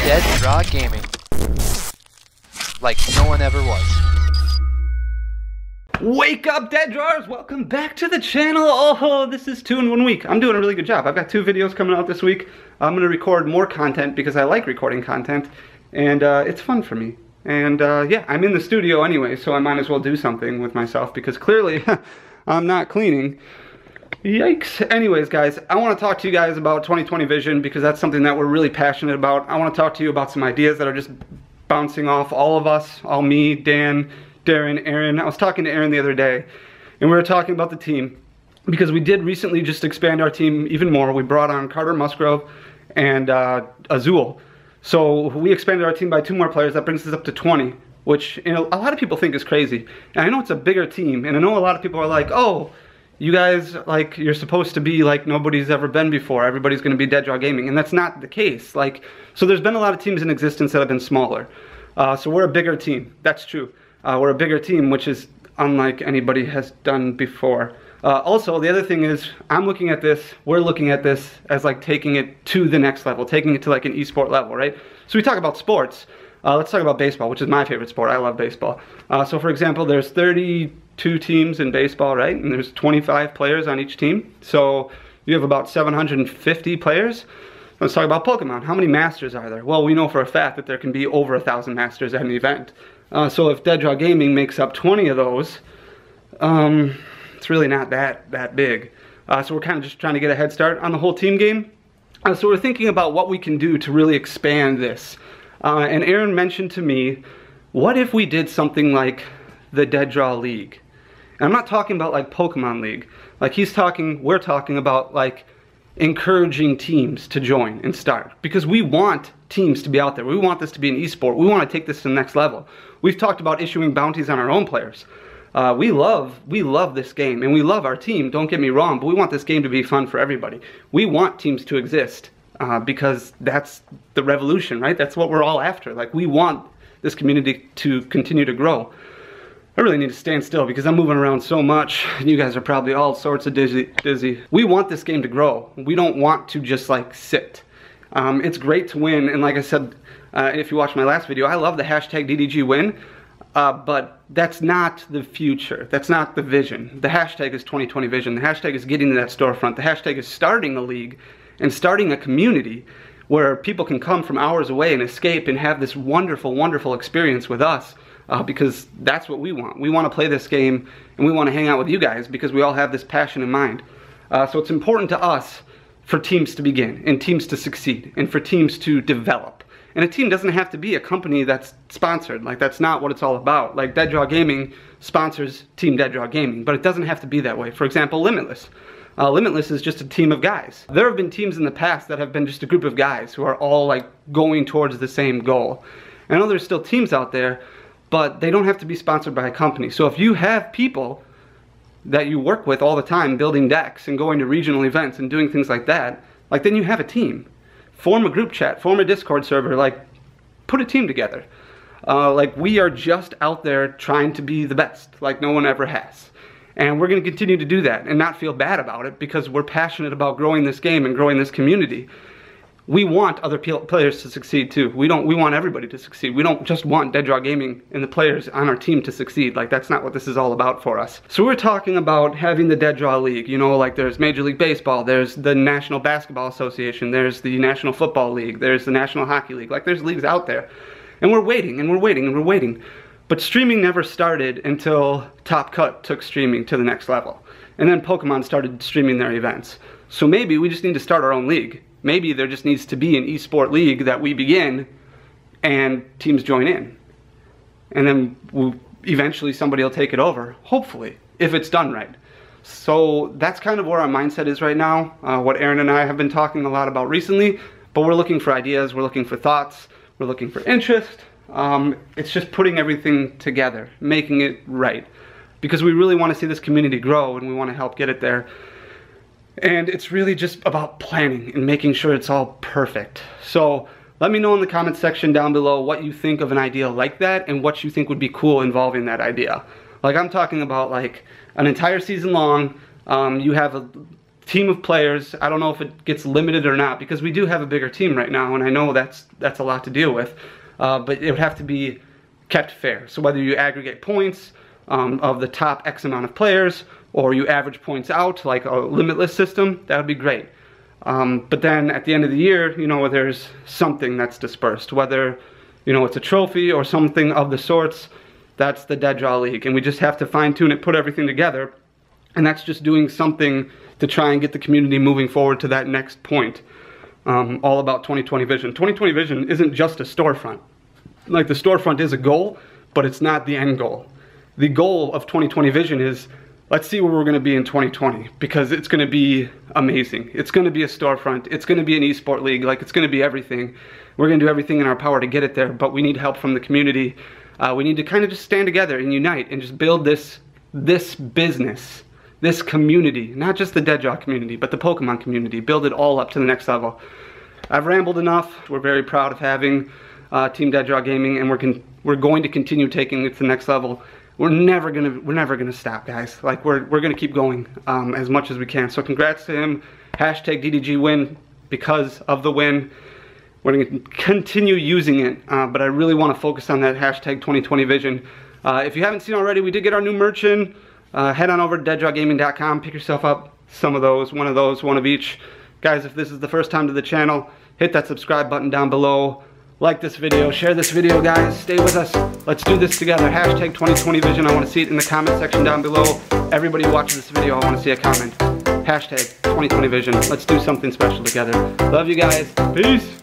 Dead Draw Gaming. Like no one ever was. Wake up, Dead Drawers! Welcome back to the channel. Oh, this is 2 in 1 week. I'm doing a really good job. I've got 2 videos coming out this week. I'm gonna record more content because I like recording content, and it's fun for me. And yeah, I'm in the studio anyway, so I might as well do something with myself because clearly I'm not cleaning. Yikes. Anyways, guys, I want to talk to you guys about 2020 vision because that's something that we're really passionate about. I want to talk to you about some ideas that are just bouncing off all of us, all me, Dan, Darren, Aaron. I was talking to Aaron the other day, and we were talking about the team because we did recently just expand our team even more. We brought on Carter Musgrove and Azul. So we expanded our team by 2 more players. That brings us up to 20, which, you know, a lot of people think is crazy. And I know it's a bigger team, and I know a lot of people are like, oh, you guys, like, you're supposed to be like nobody's ever been before. Everybody's going to be Dead Draw Gaming, and that's not the case. Like, so there's been a lot of teams in existence that have been smaller. So we're a bigger team. That's true. We're a bigger team, which is unlike anybody has done before. Also, the other thing is, I'm looking at this, we're looking at this as like taking it to the next level, taking it to like an esport level, right? So we talk about sports. Let's talk about baseball, which is my favorite sport. I love baseball. So for example, there's 32 teams in baseball, right? And there's 25 players on each team. So you have about 750 players. Let's talk about Pokemon. How many masters are there? Well, we know for a fact that there can be over 1,000 masters at an event. So if Dead Draw Gaming makes up 20 of those, it's really not that big. So we're kind of just trying to get a head start on the whole team game. So we're thinking about what we can do to really expand this. And Aaron mentioned to me, what if we did something like the Dead Draw League? And I'm not talking about like Pokemon League. Like we're talking about like encouraging teams to join and start. Because we want teams to be out there. We want this to be an esport. We want to take this to the next level. We've talked about issuing bounties on our own players. We love this game, and we love our team, don't get me wrong, but we want this game to be fun for everybody. We want teams to exist. Because that's the revolution, right? That's what we're all after. Like, we want this community to continue to grow. I really need to stand still because I'm moving around so much. You guys are probably all sorts of dizzy. We want this game to grow. We don't want to just like sit. It's great to win, and like I said, if you watched my last video, I love the hashtag DDGWin, but that's not the future. That's not the vision. The hashtag is 2020 vision. The hashtag is getting to that storefront. The hashtag is starting a league and starting a community where people can come from hours away and escape and have this wonderful, wonderful experience with us, because that's what we want. We want to play this game, and we want to hang out with you guys because we all have this passion in mind. So it's important to us for teams to begin, and teams to succeed, and for teams to develop. And a team doesn't have to be a company that's sponsored. Like, that's not what it's all about. Like, Dead Draw Gaming sponsors Team Dead Draw Gaming, but it doesn't have to be that way. For example, Limitless. Limitless is just a team of guys. There have been teams in the past that have been just a group of guys who are all like going towards the same goal. I know there's still teams out there, but they don't have to be sponsored by a company. So if you have people that you work with all the time building decks and going to regional events and doing things like that, like, then you have a team. Form a group chat, form a Discord server, like, put a team together. Like, we are just out there trying to be the best, like no one ever has. And we're going to continue to do that and not feel bad about it because we're passionate about growing this game and growing this community. We want other players to succeed too. We want everybody to succeed. We don't just want Dead Draw Gaming and the players on our team to succeed. Like, that's not what this is all about for us. So we're talking about having the Dead Draw League. You know, like, there's Major League Baseball, there's the National Basketball Association, there's the National Football League, there's the National Hockey League. Like, there's leagues out there. And we're waiting, and we're waiting, and we're waiting. But streaming never started until Top Cut took streaming to the next level. And then Pokemon started streaming their events. So maybe we just need to start our own league. Maybe there just needs to be an esport league that we begin and teams join in. And then eventually somebody will take it over, hopefully, if it's done right. So that's kind of where our mindset is right now, what Aaron and I have been talking a lot about recently. But we're looking for ideas, we're looking for thoughts, we're looking for interest. It's just putting everything together, making it right. Because we really want to see this community grow and we want to help get it there. And it's really just about planning and making sure it's all perfect. So let me know in the comment section down below what you think of an idea like that and what you think would be cool involving that idea. Like, I'm talking about like an entire season long, you have team of players. I don't know if it gets limited or not, because we do have a bigger team right now, and I know that's a lot to deal with. But it would have to be kept fair. So whether you aggregate points of the top X amount of players, or you average points out like a limitless system, that would be great. But then at the end of the year, you know, there's something that's dispersed, whether, you know, it's a trophy or something of the sorts. That's the Dead Draw League, and we just have to fine-tune it, put everything together, and that's just doing something to try and get the community moving forward to that next point. All about 2020 vision. 2020 vision isn't just a storefront. Like, the storefront is a goal, but it's not the end goal. The goal of 2020 vision is, let's see where we're going to be in 2020, because it's going to be amazing. It's going to be a storefront. It's going to be an esport league. Like, it's going to be everything. We're going to do everything in our power to get it there, but we need help from the community. We need to kind of just stand together and unite and just build this business, this community, not just the Dead Draw community, but the Pokemon community. Build it all up to the next level. I've rambled enough. We're very proud of having Team Dead Draw Gaming, and we're going to continue taking it to the next level. We're never gonna stop, guys. Like, we're gonna keep going as much as we can. So congrats to him. Hashtag DDG win because of the win. We're gonna continue using it, but I really want to focus on that hashtag 2020 vision. If you haven't seen already, we did get our new merch in. Head on over to deaddrawgaming.com, pick yourself up some of those, one of each. Guys, if this is the first time to the channel, hit that subscribe button down below. Like this video, share this video, guys. Stay with us. Let's do this together. Hashtag 2020 vision. I want to see it in the comment section down below. Everybody who watches this video, I want to see a comment. Hashtag 2020 vision. Let's do something special together. Love you guys. Peace.